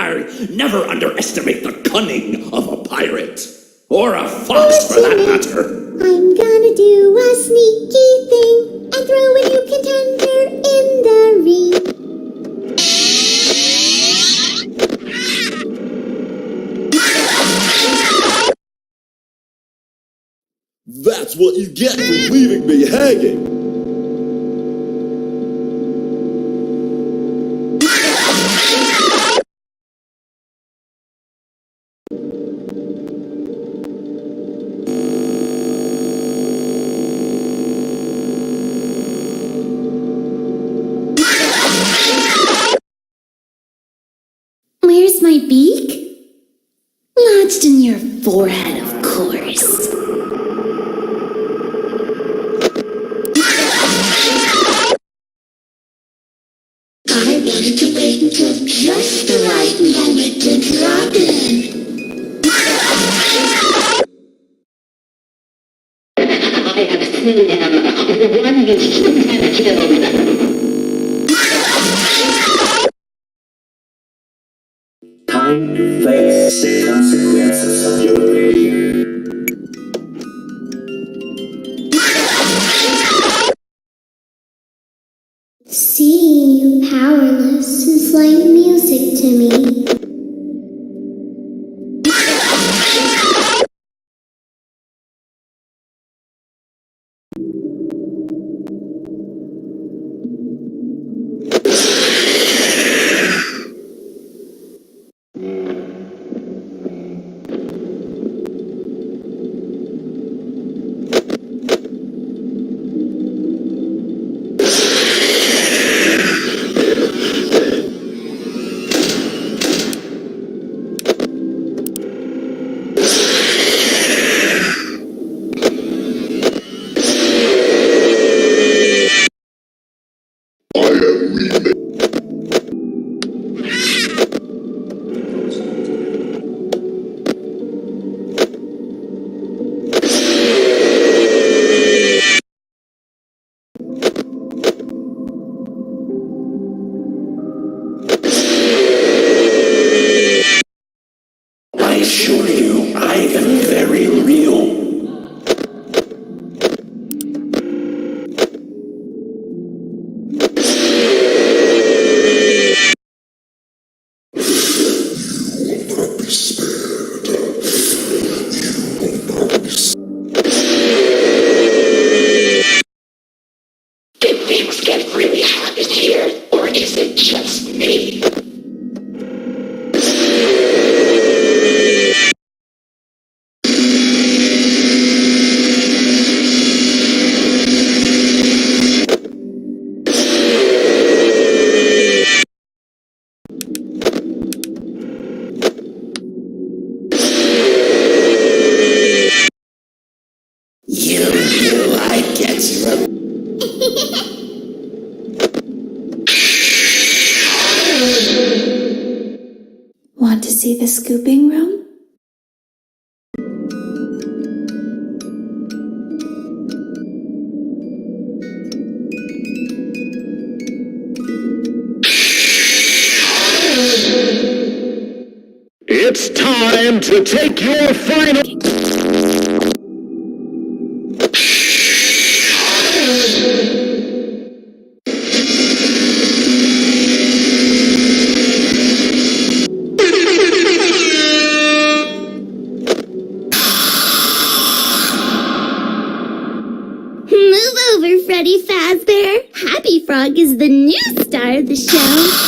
Never underestimate the cunning of a pirate. Or a fox, for that matter. I'm gonna do a sneaky thing and throw a new contender in the ring. That's what you get for leaving me hanging! Where's my beak? Lodged in your forehead, of course. I wanted to wait until just the right moment to drop in. I have seen him. One you shouldn't have killed. Time to face the consequences of your behavior. Seeing you powerless is like music to me. I assure you, I am very real. Did things get really hot in here, or is it just me? I get you. Want to see the scooping room? It's time to take your final... Move over, Freddy Fazbear. Happy Frog is the new star of the show.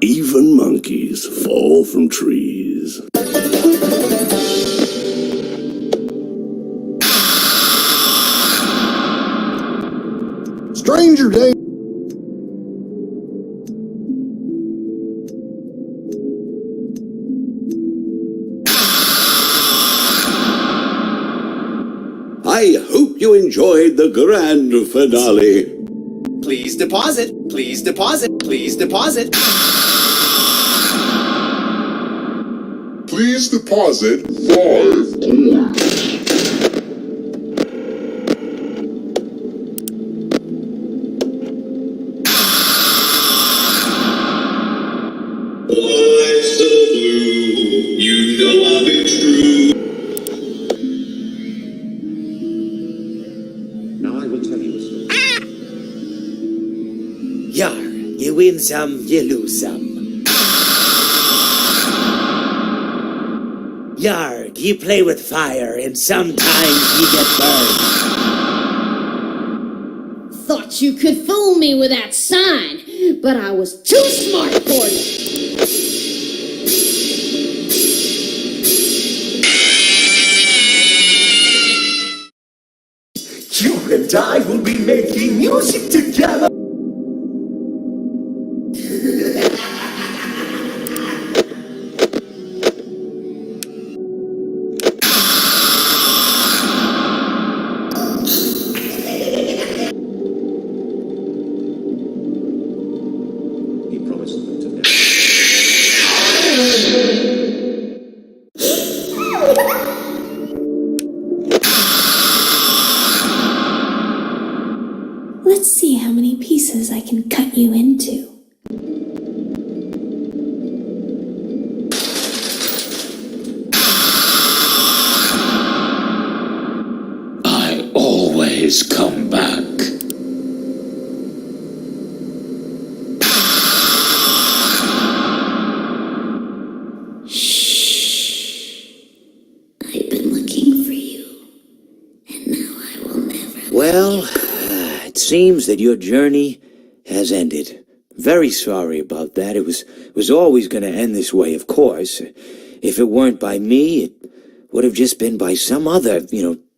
Even monkeys fall from trees. Stranger danger! I hope you enjoyed the grand finale. Please deposit. Please deposit. Please deposit. Please deposit 5. Life's so blue, you know I'll be true. Now I will tell you a story. Yar, you win some, you lose some. Yarg, you play with fire, and sometimes you get burned. Thought you could fool me with that sign, but I was too smart for you. You and I will be making music together. He promised them to never. Let's see how many pieces I can cut you into. I always come back. I've been looking for you, and now I will never. Well, it seems that your journey has ended. Very sorry about that. It was always going to end this way, of course. If it weren't by me, it would have just been by some other,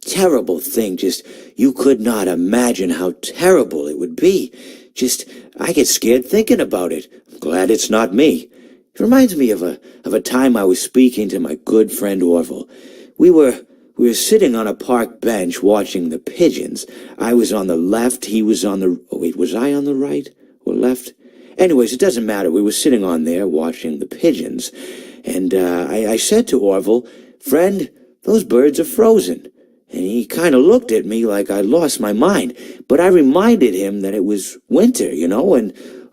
terrible thing. Just, you could not imagine how terrible it would be. Just, I get scared thinking about it. I'm glad it's not me. It reminds me of a time I was speaking to my good friend Orville. We were sitting on a park bench watching the pigeons. I was on the left, he was on the... Oh, wait, was I on the right or left? Anyways, it doesn't matter. We were sitting on there watching the pigeons. And I said to Orville, "Friend, those birds are frozen." And he kind of looked at me like I lost my mind. But I reminded him that it was winter, and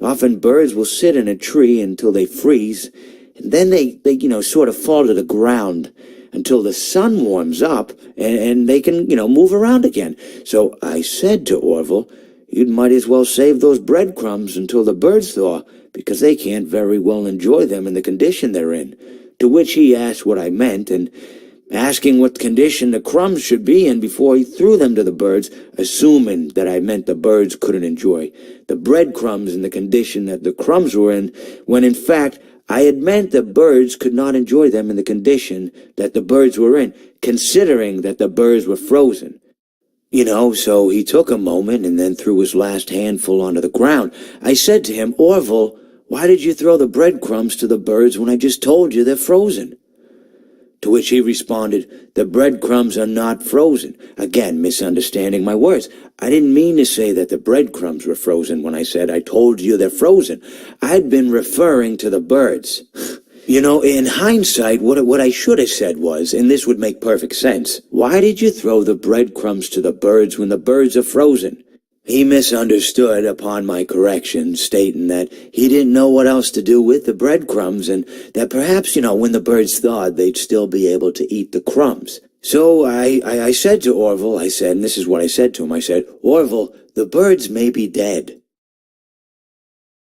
often birds will sit in a tree until they freeze. And then they sort of fall to the ground until the sun warms up and they can, move around again. So I said to Orville, "You might as well save those breadcrumbs until the birds thaw, because they can't very well enjoy them in the condition they're in." To which he asked what I meant, and asking what condition the crumbs should be in before he threw them to the birds, assuming that I meant the birds couldn't enjoy the breadcrumbs in the condition that the crumbs were in, when in fact I had meant the birds could not enjoy them in the condition that the birds were in, considering that the birds were frozen. So he took a moment and then threw his last handful onto the ground. I said to him, "Orville, why did you throw the breadcrumbs to the birds when I just told you they're frozen?" To which he responded, "The breadcrumbs are not frozen." Again, misunderstanding my words. I didn't mean to say that the breadcrumbs were frozen when I said I told you they're frozen. I'd been referring to the birds. In hindsight, what I should have said was, and this would make perfect sense, "Why did you throw the breadcrumbs to the birds when the birds are frozen?" He misunderstood upon my correction, stating that he didn't know what else to do with the breadcrumbs, and that perhaps, when the birds thawed, they'd still be able to eat the crumbs. So I said to Orville, and this is what I said to him, I said, "Orville, the birds may be dead,